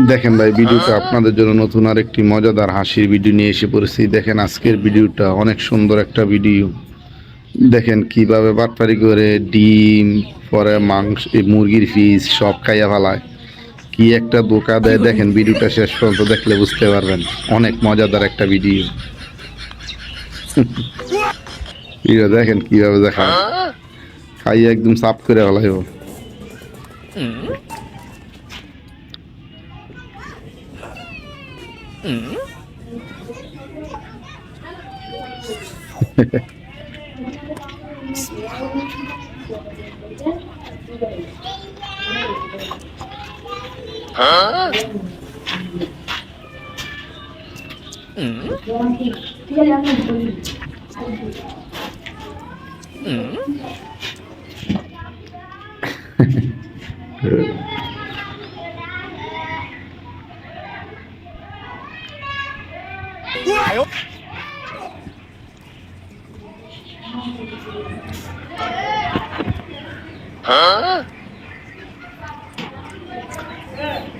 দেখেন ভাই, ভিডিওটা আপনাদের জন্য নতুন আর একটি মজাদার হাসির ভিডিও নিয়ে এসে পড়েছি। দেখেন আজকের ভিডিওটা অনেক সুন্দর একটা ভিডিও। দেখেন কিভাবে বাটপারি করে ডিম, পরে মাংস, মুরগির পিস সব খাইয়া ফেলায়। কি একটা ধোঁকা দেয়, দেখেন ভিডিওটা শেষ পর্যন্ত দেখলে বুঝতে পারবেন। অনেক মজাদার একটা ভিডিও। ভিডিও দেখেন কিভাবে দেখায়, খাইয়া একদম সাফ করে ফেলাইব।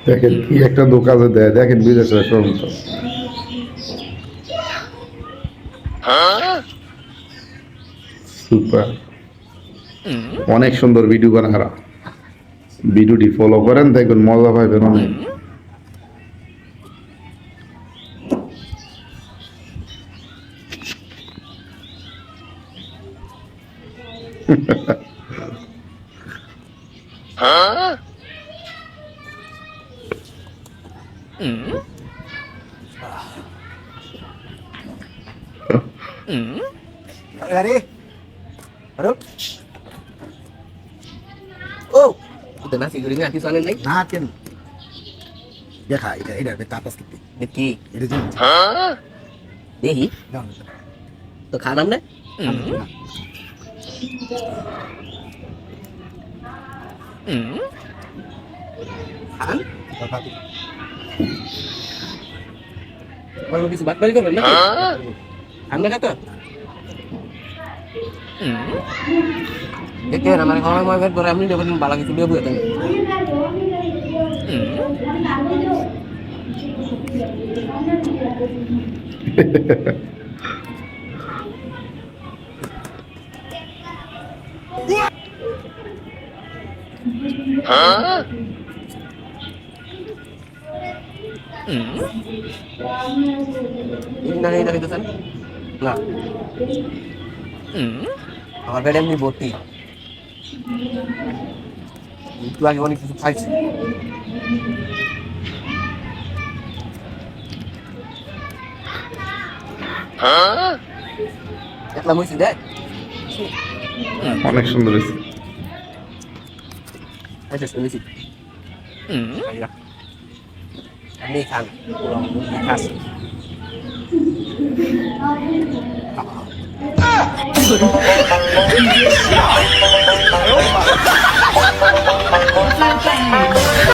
দেখেন কি একটা ধোঁকা যে দেয়, দেখেন ভিডিও শেষ পর্যন্ত। সুপার, অনেক সুন্দর ভিডিও বানারা। ভিডিওটি ফলো করেন, দেখবেন মজা পাইবেন অনেক। Ready? Baru? Oh, udah nasi gorengnya nanti soalnya lagi. Nah, kan. Ya kak, ini betapas gitu. Deki. Ini tuh. Dehi. Jangan. तो खाना हमने Khan kalau bisa balik kan benar anda kata Oke, nama orang mau ver ini dapat balang itu dia buat kan Ini dari itu kan? Enggak. আমার bad এমনি ভর্তি একটু আগে অনেক কিছু খাইছি দেখলাম হয়েছে দেখ অনেক সুন্দর হয়েছে। আচ্ছা শুনেছি আপনি খান খাস Ah!